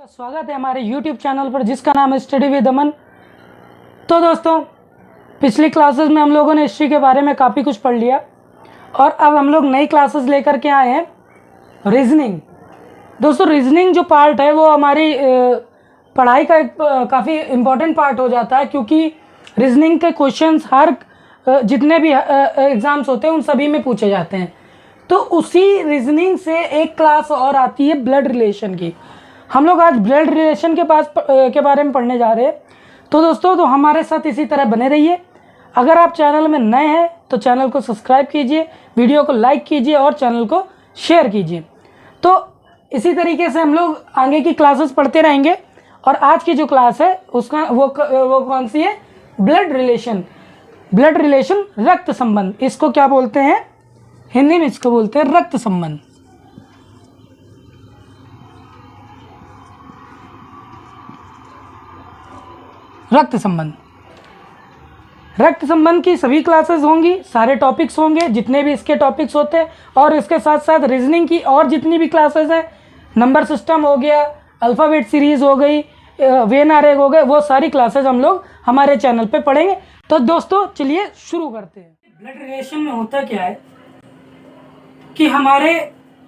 स्वागत है हमारे YouTube चैनल पर जिसका नाम है स्टडी विद अमन। तो दोस्तों, पिछली क्लासेस में हम लोगों ने हिस्ट्री के बारे में काफ़ी कुछ पढ़ लिया और अब हम लोग नई क्लासेस लेकर के आए हैं रीजनिंग। दोस्तों, रीजनिंग जो पार्ट है वो हमारी पढ़ाई का एक काफ़ी इम्पोर्टेंट पार्ट हो जाता है, क्योंकि रीजनिंग के क्वेश्चंस हर जितने भी एग्ज़ाम्स होते हैं उन सभी में पूछे जाते हैं। तो उसी रीजनिंग से एक क्लास और आती है ब्लड रिलेशन की। हम लोग आज ब्लड रिलेशन के बारे में पढ़ने जा रहे हैं। तो दोस्तों, तो हमारे साथ इसी तरह बने रहिए। अगर आप चैनल में नए हैं तो चैनल को सब्सक्राइब कीजिए, वीडियो को लाइक कीजिए और चैनल को शेयर कीजिए। तो इसी तरीके से हम लोग आगे की क्लासेस पढ़ते रहेंगे। और आज की जो क्लास है उसका वो कौन सी है? Blood relation. ब्लड रिलेशन, रक्त संबंध। इसको क्या बोलते हैं? हिंदी में इसको बोलते हैं रक्त संबंध। रक्त संबंध। रक्त संबंध की सभी क्लासेस होंगी, सारे टॉपिक्स होंगे जितने भी इसके टॉपिक्स होते हैं, और इसके साथ साथ रीजनिंग की और जितनी भी क्लासेस हैं, नंबर सिस्टम हो गया, अल्फ़ाबेट सीरीज़ हो गई, वेन आरेख हो गए, वो सारी क्लासेस हम लोग हमारे चैनल पे पढ़ेंगे। तो दोस्तों, चलिए शुरू करते हैं। ब्लड रिलेशन में होता क्या है कि हमारे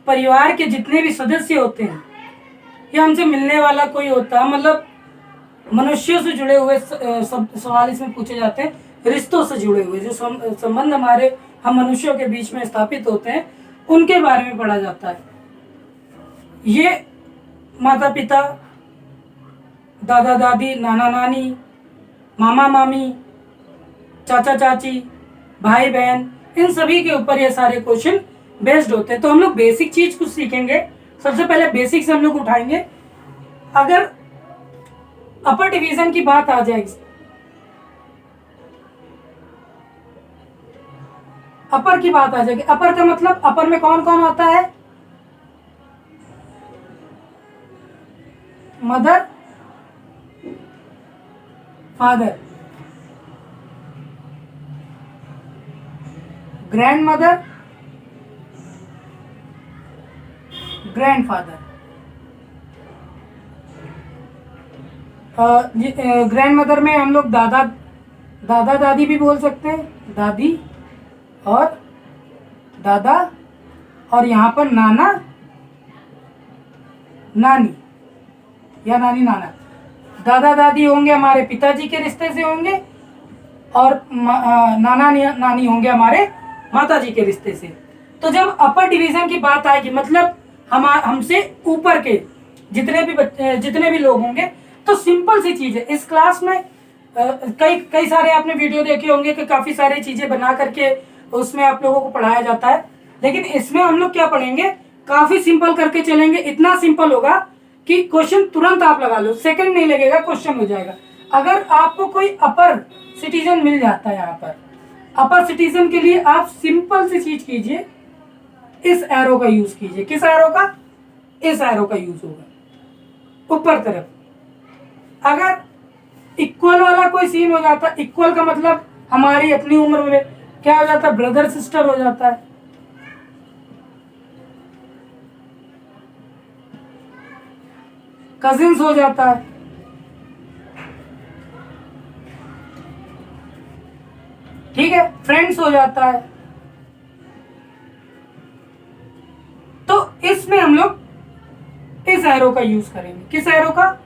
परिवार के जितने भी सदस्य होते हैं या हमसे मिलने वाला कोई होता है, मतलब मनुष्यों से जुड़े हुए सब सवाल इसमें पूछे जाते हैं। रिश्तों से जुड़े हुए जो संबंध हम मनुष्यों के बीच में स्थापित होते हैं उनके बारे में पढ़ा जाता है। ये माता पिता, दादा दादी, नाना नानी, मामा मामी, चाचा चाची, भाई बहन, इन सभी के ऊपर ये सारे क्वेश्चन बेस्ड होते हैं। तो हम लोग बेसिक चीज कुछ सीखेंगे। सबसे पहले बेसिक से हम लोग उठाएंगे। अगर अपर डिवीजन की बात आ जाएगी, अपर की बात आ जाएगी। अपर का मतलब अपर में कौन कौन होता है? Mother, father, grand mother, grand father. Grand mother में हम लोग दादा दादी भी बोल सकते हैं, दादी और दादा, और यहाँ पर नाना नानी या नानी नाना। दादा दादी होंगे हमारे पिताजी के रिश्ते से होंगे, और नाना नानी होंगे हमारे माताजी के रिश्ते से। तो जब अपर डिवीजन की बात आएगी, मतलब हमसे ऊपर के जितने भी लोग होंगे, तो सिंपल सी चीज है। इस क्लास में कई सारे आपने वीडियो देखे होंगे कि काफी सारी चीजें बना करके उसमें आप लोगों को पढ़ाया जाता है, लेकिन इसमें हम लोग क्या पढ़ेंगे? काफी सिंपल करके चलेंगे। इतना सिंपल होगा कि क्वेश्चन तुरंत आप लगा लो, सेकंड नहीं लगेगा, क्वेश्चन हो जाएगा। अगर आपको कोई अपर सिटीजन मिल जाता है, यहाँ पर अपर सिटीजन के लिए आप सिंपल सी चीज कीजिए, इस एरो का यूज कीजिए। किस एरो का? इस एरो का यूज होगा ऊपर तरफ। अगर इक्वल वाला कोई सीन हो जाता, इक्वल का मतलब हमारी अपनी उम्र में क्या हो जाता है? ब्रदर सिस्टर हो जाता है। कजिन्स हो जाता है। ठीक है, फ्रेंड्स हो जाता है। तो इसमें हम लोग इस एरो का यूज करेंगे। किस एरो का?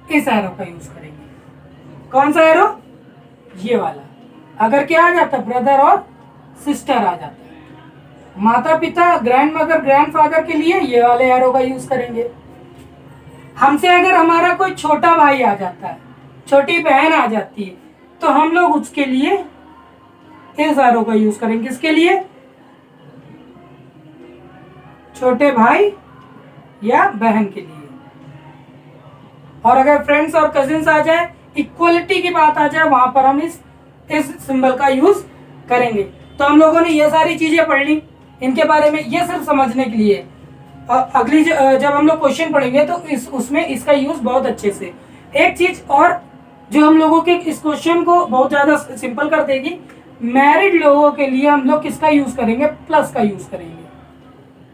इस एरो का यूज करेंगे। कौन सा एरो? ये वाला। अगर क्या आ जाता? ब्रदर और सिस्टर आ जाता है। माता पिता, ग्रैंड मदर, ग्रैंड फादर के लिए ये वाले एरो का यूज करेंगे। हमसे अगर हमारा कोई छोटा भाई आ जाता है, छोटी बहन आ जाती है, तो हम लोग उसके लिए इस एरो का यूज करेंगे। किसके लिए? छोटे भाई या बहन के लिए। और अगर फ्रेंड्स और कजिन्स आ जाए, इक्वलिटी की बात आ जाए, वहां पर हम इस सिंबल का यूज करेंगे। तो हम लोगों ने ये सारी चीजें पढ़ ली इनके बारे में, ये सिर्फ समझने के लिए। अगली जब हम लोग क्वेश्चन पढ़ेंगे तो उसमें इसका यूज बहुत अच्छे से। एक चीज और जो हम लोगों के इस क्वेश्चन को बहुत ज्यादा सिंपल कर देगी, मैरिड लोगों के लिए हम लोग किसका यूज करेंगे? प्लस का यूज करेंगे।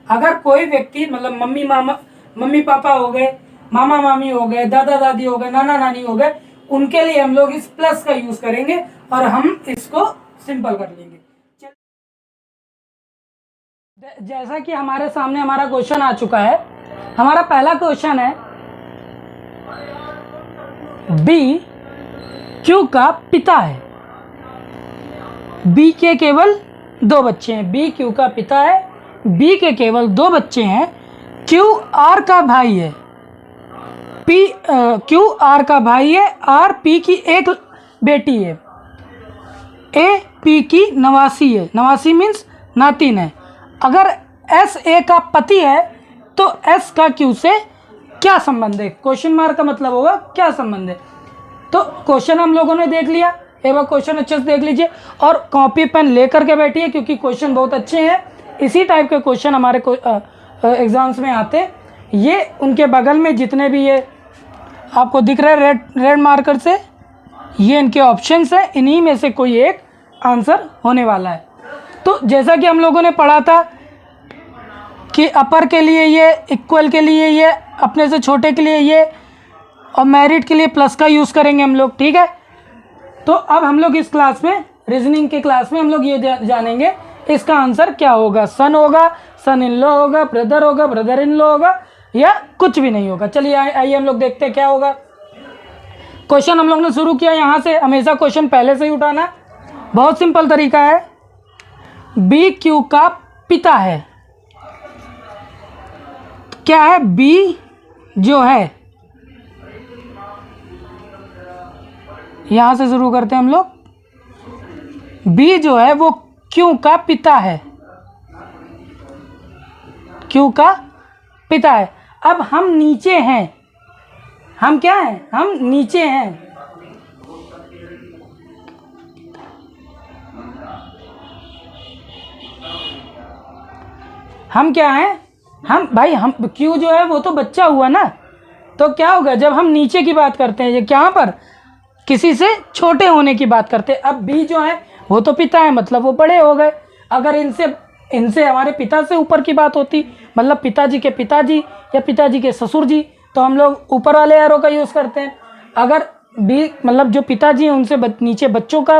अगर कोई व्यक्ति, मतलब मम्मी पापा हो गए मामा मामी हो गए, दादा दादी हो गए, नाना नानी हो गए, उनके लिए हम लोग इस प्लस का यूज करेंगे और हम इसको सिंपल कर लेंगे। जैसा कि हमारे सामने हमारा क्वेश्चन आ चुका है, हमारा पहला क्वेश्चन है बी क्यू का पिता है। बी के केवल 2 बच्चे हैं, बी क्यू का पिता है, बी के केवल 2 बच्चे हैं, क्यू आर का भाई है, क्यू आर का भाई है, आर पी की एक बेटी है, ए पी की नवासी है, नवासी मीन्स नातिन है। अगर एस ए का पति है तो एस का क्यू से क्या संबंध है? क्वेश्चन मार्क का मतलब होगा क्या संबंध है। तो क्वेश्चन हम लोगों ने देख लिया, एक बार क्वेश्चन अच्छे से देख लीजिए और कॉपी पेन लेकर के बैठिए, क्योंकि क्वेश्चन बहुत अच्छे हैं। इसी टाइप के क्वेश्चन हमारे एग्जाम्स में आते हैं। ये उनके बगल में जितने भी ये आपको दिख रहे हैं रेड मार्कर से, ये इनके ऑप्शंस हैं, इन्हीं में से कोई एक आंसर होने वाला है। तो जैसा कि हम लोगों ने पढ़ा था कि अपर के लिए ये, इक्वल के लिए ये, अपने से छोटे के लिए ये और मैरिड के लिए प्लस का यूज़ करेंगे हम लोग, ठीक है। तो अब हम लोग इस क्लास में, रीजनिंग के क्लास में हम लोग ये जानेंगे इसका आंसर क्या होगा। सन होगा, सन इन लॉ होगा, ब्रदर होगा, ब्रदर इन लॉ होगा, या कुछ भी नहीं होगा। चलिए आइए हम लोग देखते हैं क्या होगा। क्वेश्चन हम लोग ने शुरू किया यहाँ से, हमेशा क्वेश्चन पहले से ही उठाना, बहुत सिंपल तरीका है। बी क्यू का पिता है, क्या है? बी जो है, यहां से शुरू करते हैं हम लोग। बी जो है वो क्यू का पिता है, क्यू का पिता है। अब हम नीचे हैं, हम क्या हैं? हम नीचे हैं। हम क्या हैं? हम भाई, हम क्यू जो है वो तो बच्चा हुआ ना, तो क्या होगा जब हम नीचे की बात करते हैं, ये क्या पर किसी से छोटे होने की बात करते हैं। अब बी जो है वो तो पिता है, मतलब वो बड़े हो गए। अगर इनसे हमारे पिता से ऊपर की बात होती, मतलब पिताजी के पिताजी या पिताजी के ससुर जी, तो हम लोग ऊपर वाले एरो का यूज़ करते हैं। अगर बी मतलब जो पिताजी हैं उनसे नीचे बच्चों का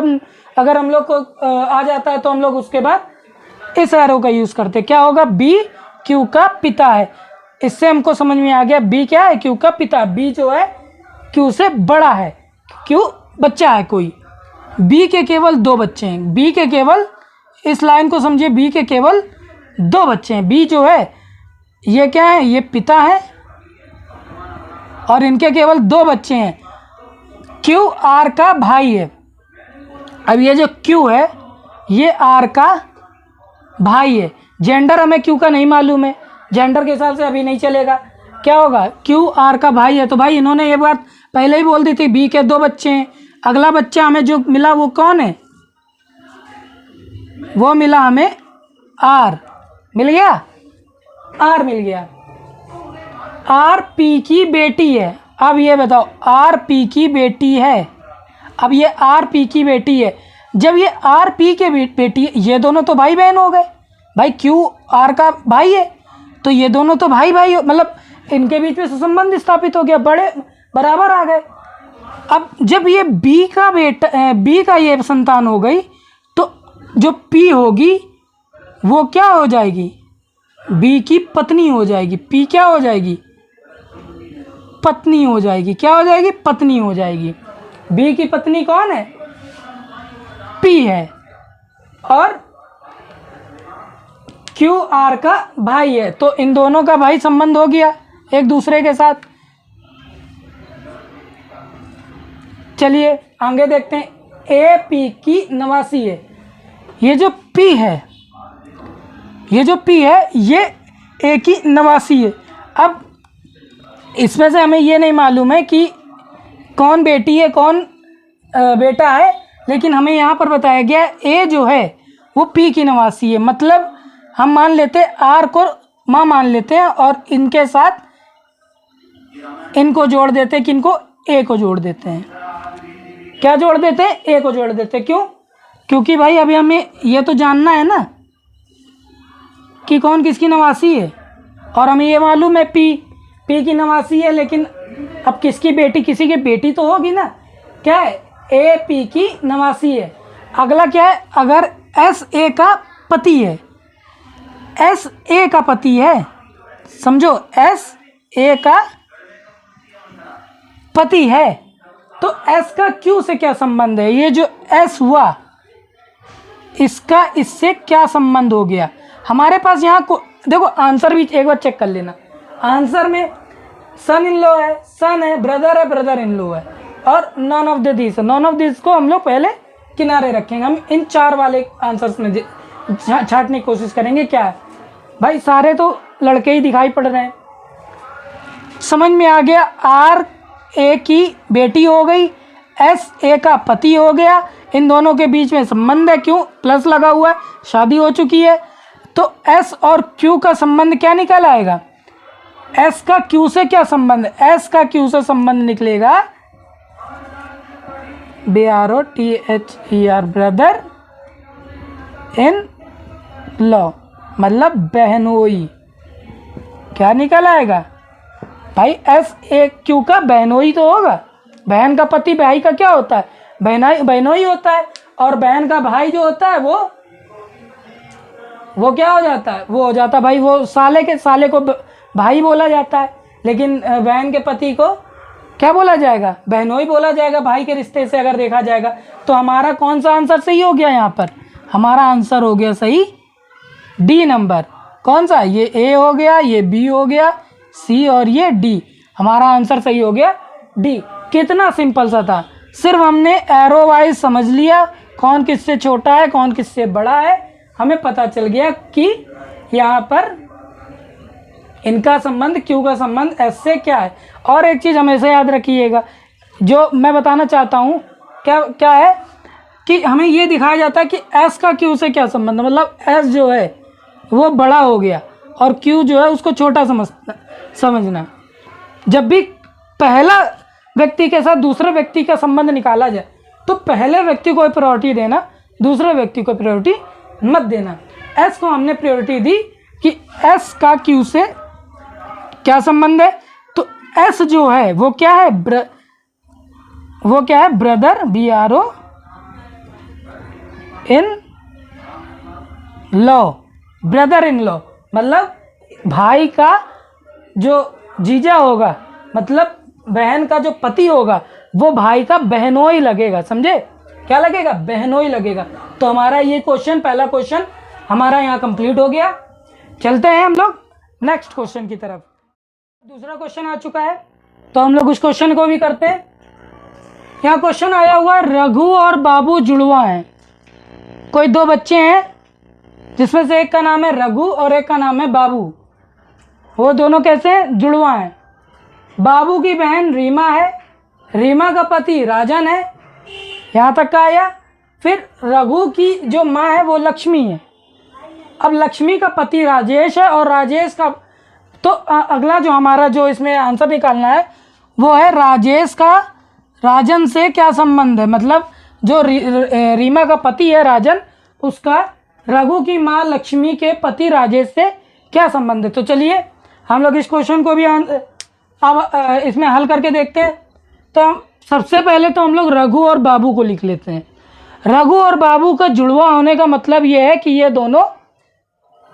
अगर हम लोग को आ जाता है तो हम लोग उसके बाद इस एरो का यूज़ करते हैं। क्या होगा? बी क्यू का पिता है। इससे हमको समझ में आ गया बी क्या है? क्यू का पिता। बी जो है क्यू से बड़ा है, क्यू बच्चा है कोई। बी के केवल 2 बच्चे हैं, बी के केवल, इस लाइन को समझिए, बी के केवल 2 बच्चे हैं। बी जो है ये क्या है? ये पिता है और इनके केवल 2 बच्चे हैं। क्यू आर का भाई है। अब ये जो क्यू है ये आर का भाई है। जेंडर हमें क्यू का नहीं मालूम है, जेंडर के हिसाब से अभी नहीं चलेगा। क्या होगा? क्यू आर का भाई है, तो भाई इन्होंने ये बात पहले ही बोल दी थी, बी के 2 बच्चे हैं। अगला बच्चा हमें जो मिला वो कौन है? वो मिला हमें आर, मिल गया, आर मिल गया। आर पी की बेटी है। अब ये बताओ, आर पी की बेटी है। अब ये आर पी की बेटी है, जब ये आर पी के बेटी, ये दोनों तो भाई बहन हो गए। भाई क्यू आर का भाई है तो ये दोनों तो भाई भाई, मतलब इनके बीच में संबंध स्थापित हो गया, बड़े बराबर आ गए। अब जब ये बी का बेटा, बी का ये संतान हो गई, तो जो पी होगी वो क्या हो जाएगी? बी की पत्नी हो जाएगी। पी क्या हो जाएगी? पत्नी हो जाएगी। क्या हो जाएगी? पत्नी हो जाएगी। बी की पत्नी कौन है? पी है। और क्यू आर का भाई है, तो इन दोनों का भाई संबंध हो गया एक दूसरे के साथ। चलिए आगे देखते हैं। ए पी की नवासी है। ये जो पी है, ये जो पी है ये ए की नवासी है। अब इसमें से हमें ये नहीं मालूम है कि कौन बेटी है कौन बेटा है, लेकिन हमें यहाँ पर बताया गया ए जो है वो पी की नवासी है। मतलब हम मान लेते हैं आर को माँ मान लेते हैं और इनके साथ इनको जोड़ देते हैं, किनको? ए को जोड़ देते हैं। क्या जोड़ देते हैं? ए को जोड़ देते हैं। क्यों? क्योंकि भाई अभी हमें ये तो जानना है ना कि कौन किसकी नवासी है, और हमें ये मालूम है पी। पी की नवासी है, लेकिन अब किसकी बेटी, किसी की बेटी तो होगी ना। क्या है, ए पी की नवासी है। अगला क्या है, अगर एस ए का पति है, एस ए का पति है, समझो एस ए का पति है, तो एस का क्यू से क्या संबंध है। ये जो एस हुआ इसका इससे क्या संबंध हो गया। हमारे पास यहाँ को देखो आंसर भी एक बार चेक कर लेना। आंसर में सन इन लॉ है, सन है, ब्रदर इन लॉ है, और none of the this. None of this को हम लोग पहले किनारे रखेंगे। हम इन 4 वाले आंसर्स में छांटने की कोशिश करेंगे। क्या है भाई, सारे तो लड़के ही दिखाई पड़ रहे हैं। समझ में आ गया। आर ए की बेटी हो गई, एस ए का पति हो गया, इन दोनों के बीच में संबंध है, क्यों प्लस लगा हुआ है, शादी हो चुकी है। तो एस और क्यू का संबंध क्या निकल आएगा, एस का क्यू से क्या संबंध, एस का क्यू से संबंध निकलेगा BROTHER, ब्रदर इन लॉ, मतलब बहनोई। क्या निकल आएगा भाई, एस ए क्यू का बहनोई तो होगा। बहन का पति भाई का क्या होता है, बहनोई होता है। और बहन का भाई जो होता है वो क्या हो जाता है, वो हो जाता है भाई, वो साले को भाई बोला जाता है, लेकिन बहन के पति को क्या बोला जाएगा, बहनोई बोला जाएगा। भाई के रिश्ते से अगर देखा जाएगा तो हमारा कौन सा आंसर सही हो गया, यहाँ पर हमारा आंसर हो गया सही डी नंबर। कौन सा, ये ए हो गया, ये बी हो गया, सी और ये डी। हमारा आंसर सही हो गया डी। कितना सिंपल सा था, सिर्फ हमने एरो वाइज समझ लिया कौन किससे छोटा है कौन किससे बड़ा है। हमें पता चल गया कि यहाँ पर इनका संबंध, क्यू का संबंध एस से क्या है। और एक चीज़ हमेशा याद रखिएगा, जो मैं बताना चाहता हूँ क्या है कि हमें ये दिखाया जाता है कि एस का क्यू से क्या संबंध है। मतलब एस जो है वो बड़ा हो गया और क्यू जो है उसको छोटा समझना। जब भी पहला व्यक्ति के साथ दूसरे व्यक्ति का संबंध निकाला जाए तो पहले व्यक्ति को प्रायोरिटी देना, दूसरे व्यक्ति को प्रायोरिटी मत देना। एस को हमने प्रायोरिटी दी कि एस का क्यू से क्या संबंध है, तो एस जो है वो क्या है, brother, BRO in law, brother in law, मतलब भाई का जो जीजा होगा, मतलब बहन का जो पति होगा वो भाई का बहनोई लगेगा। समझे, क्या लगेगा, बहनोई लगेगा। तो हमारा ये क्वेश्चन, पहला क्वेश्चन हमारा यहाँ कंप्लीट हो गया। चलते हैं हम लोग नेक्स्ट क्वेश्चन की तरफ। दूसरा क्वेश्चन आ चुका है तो हम लोग उस क्वेश्चन को भी करते हैं। यहाँ क्वेश्चन आया हुआ है, रघु और बाबू जुड़वा हैं। कोई 2 बच्चे हैं जिसमें से एक का नाम है रघु और एक का नाम है बाबू। वो दोनों कैसे हैं, जुड़वा हैं। बाबू की बहन रीमा है, रीमा का पति राजन है, यहाँ तक का आया। फिर रघु की जो माँ है वो लक्ष्मी है। अब लक्ष्मी का पति राजेश है और राजेश का, तो अगला जो हमारा जो इसमें आंसर निकालना है वो है राजेश का राजन से क्या संबंध है। मतलब जो रीमा का पति है राजन, उसका रघु की माँ लक्ष्मी के पति राजेश से क्या संबंध है। तो चलिए हम लोग इस क्वेश्चन को भी अब इसमें हल करके देखते हैं। तो सबसे पहले तो हम लोग रघु और बाबू को लिख लेते हैं। रघु और बाबू का जुड़वा होने का मतलब ये है कि ये दोनों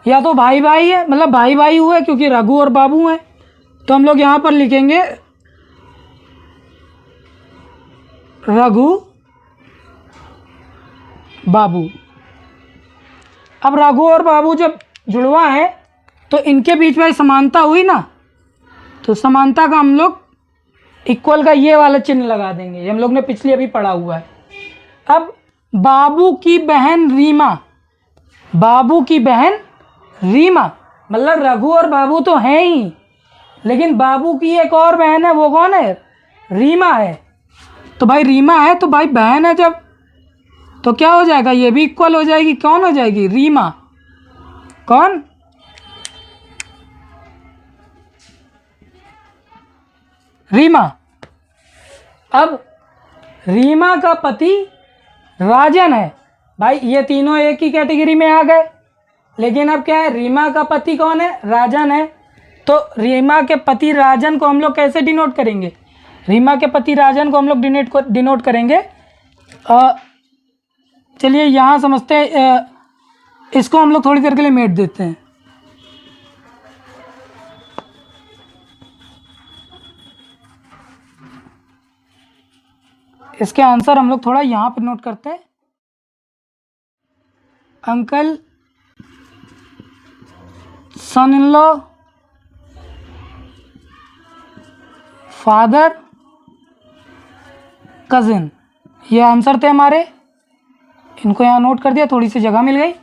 या तो भाई भाई है, मतलब भाई भाई हुए क्योंकि रघु और बाबू हैं। तो हम लोग यहाँ पर लिखेंगे रघु बाबू। अब रघु और बाबू जब जुड़वा है तो इनके बीच में समानता हुई ना, तो समानता का हम लोग इक्वल का ये वाला चिन्ह लगा देंगे। ये हम लोग ने पिछले अभी पढ़ा हुआ है। अब बाबू की बहन रीमा, बाबू की बहन रीमा, मतलब रघु और बाबू तो हैं ही, लेकिन बाबू की एक और बहन है, वो कौन है, रीमा है। तो भाई रीमा है तो भाई बहन है जब, तो क्या हो जाएगा, ये भी इक्वल हो जाएगी। कौन हो जाएगी, रीमा। कौन, रीमा। अब रीमा का पति राजन है। भाई ये तीनों एक ही कैटेगरी में आ गए, लेकिन अब क्या है, रीमा का पति कौन है, राजन है। तो रीमा के पति राजन को हम लोग कैसे डिनोट करेंगे? रीमा के पति राजन को हम लोग डिनोट करेंगे, चलिए यहाँ समझते हैं, इसको हम लोग थोड़ी देर के लिए मिट देते हैं। इसके आंसर हम लोग थोड़ा यहाँ पर नोट करते हैं। Uncle, son in law, father, cousin, ये आंसर थे हमारे। इनको यहाँ नोट कर दिया, थोड़ी सी जगह मिल गई।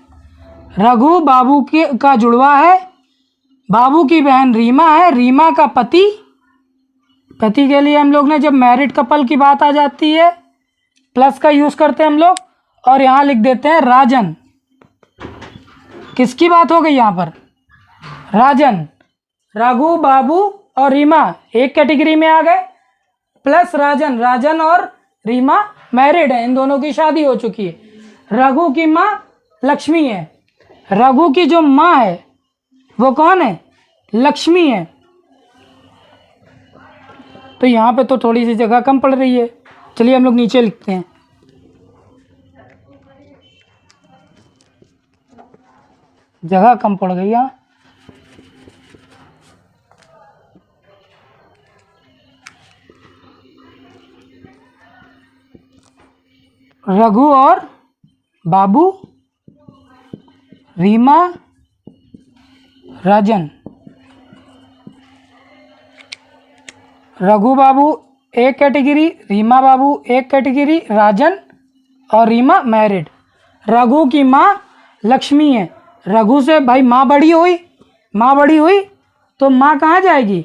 रघु बाबू का जुड़वा है, बाबू की बहन रीमा है, रीमा का पति के लिए हम लोग ने जब मैरिड कपल की बात आ जाती है प्लस का यूज़ करते हैं हम लोग, और यहाँ लिख देते हैं राजन। किसकी बात हो गई यहाँ पर? राजन। रघु, बाबू और रीमा एक कैटेगरी में आ गए, प्लस राजन और रीमा मैरिड है, इन दोनों की शादी हो चुकी है। रघु की माँ लक्ष्मी है, रघु की जो माँ है वो कौन है? लक्ष्मी है। तो यहाँ पे तो थोड़ी सी जगह कम पड़ रही है, चलिए हम लोग नीचे लिखते हैं। जगह कम पड़ गई यहाँ। रघु और बाबू, रीमा, राजन। रघु बाबू एक कैटेगरी, रीमा बाबू एक कैटेगरी, राजन और रीमा मैरिड। रघु की माँ लक्ष्मी है, रघु से भाई माँ बड़ी हुई तो माँ कहाँ जाएगी?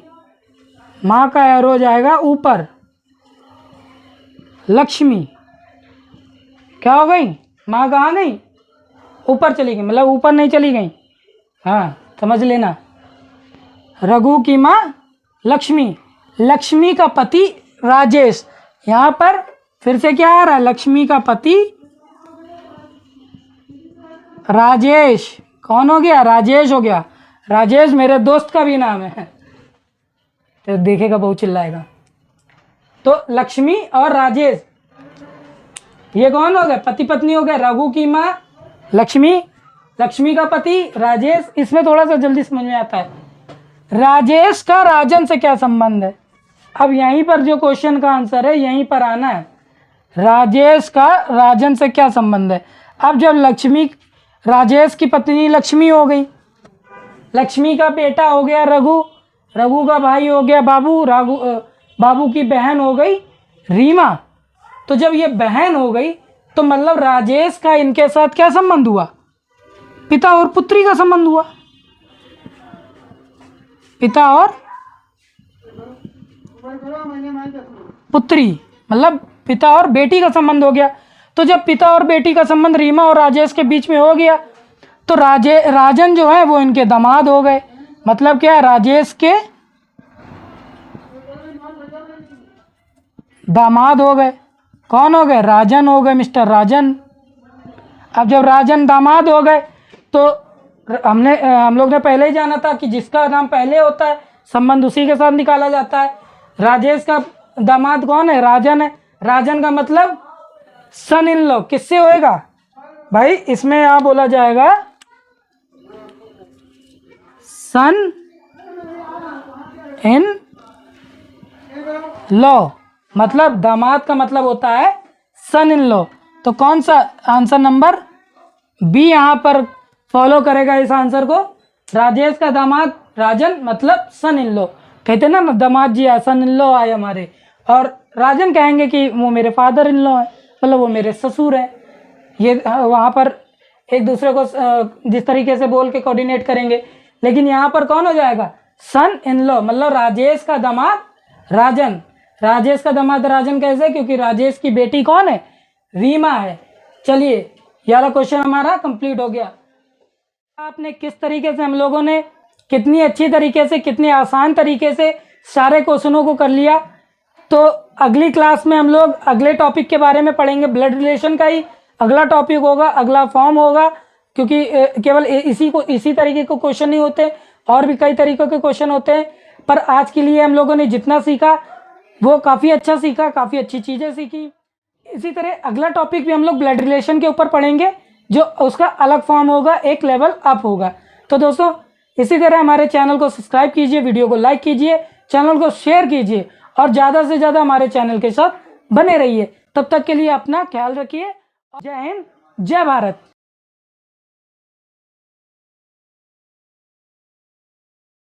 माँ का एरो जाएगा ऊपर, लक्ष्मी। क्या हो गई? माँ कहाँ गई? ऊपर चली गई, मतलब ऊपर नहीं चली गई, हाँ समझ लेना। रघु की माँ लक्ष्मी, लक्ष्मी का पति राजेश। यहाँ पर फिर से क्या आ रहा है? लक्ष्मी का पति राजेश। कौन हो गया? राजेश हो गया। राजेश मेरे दोस्त का भी नाम है, तो देखेगा बहुत चिल्लाएगा। तो लक्ष्मी और राजेश, ये कौन हो गए? पति पत्नी हो गए। रघु की माँ लक्ष्मी, लक्ष्मी का पति राजेश। इसमें थोड़ा सा जल्दी समझ में आता है। राजेश का राजन से क्या संबंध है? अब यहीं पर जो क्वेश्चन का आंसर है यहीं पर आना है। राजेश का राजन से क्या संबंध है? अब जब लक्ष्मी, राजेश की पत्नी लक्ष्मी हो गई, लक्ष्मी का बेटा हो गया रघु, रघु का भाई हो गया बाबू, बाबू की बहन हो गई रीमा। तो जब ये बहन हो गई तो मतलब राजेश का इनके साथ क्या संबंध हुआ? पिता और पुत्री का संबंध हुआ। पिता और पुत्री मतलब पिता और बेटी का संबंध हो गया। तो जब पिता और बेटी का संबंध रीमा और राजेश के बीच में हो गया तो राजन जो है वो इनके दामाद हो गए। मतलब क्या? राजेश के दामाद हो गए। कौन हो गए? राजन हो गए, मिस्टर राजन। अब जब राजन दामाद हो गए तो हम लोग ने पहले ही जाना था कि जिसका नाम पहले होता है संबंध उसी के साथ निकाला जाता है। राजेश का दामाद कौन है? राजन है। राजन का मतलब सन इन लॉ। किससे होएगा भाई? इसमें यहाँ बोला जाएगा सन इन लॉ, मतलब दामाद का मतलब होता है सन इन लॉ। तो कौन सा आंसर नंबर बी यहाँ पर फॉलो करेगा इस आंसर को? राजेश का दामाद राजन मतलब सन इन लॉ। कहते ना दामाद जी आए, सन इन लॉ आए हमारे, और राजन कहेंगे कि वो मेरे फादर इन लॉ है, मतलब वो मेरे ससुर है। ये वहाँ पर एक दूसरे को जिस तरीके से बोल के कोऑर्डिनेट करेंगे, लेकिन यहाँ पर कौन हो जाएगा? सन इन लॉ, मतलब राजेश का दामाद राजन। राजेश का दामाद राजन कैसे? क्योंकि राजेश की बेटी कौन है? रीमा है। चलिए ये वाला क्वेश्चन हमारा कंप्लीट हो गया। आपने किस तरीके से, हम लोगों ने कितनी अच्छी तरीके से, कितने आसान तरीके से सारे क्वेश्चनों को कर लिया। तो अगली क्लास में हम लोग अगले टॉपिक के बारे में पढ़ेंगे। ब्लड रिलेशन का ही अगला टॉपिक होगा, अगला फॉर्म होगा, क्योंकि केवल इसी तरीके को क्वेश्चन नहीं होते, और भी कई तरीकों के क्वेश्चन होते हैं, पर आज के लिए हम लोगों ने जितना सीखा वो काफ़ी अच्छा सीखा, काफ़ी अच्छी चीज़ें सीखी। इसी तरह अगला टॉपिक भी हम लोग ब्लड रिलेशन के ऊपर पढ़ेंगे, जो उसका अलग फॉर्म होगा, एक लेवल अप होगा। तो दोस्तों इसी तरह हमारे चैनल को सब्सक्राइब कीजिए, वीडियो को लाइक कीजिए, चैनल को शेयर कीजिए और ज़्यादा से ज़्यादा हमारे चैनल के साथ बने रहिए। तब तक के लिए अपना ख्याल रखिए। जय हिंद, जय भारत।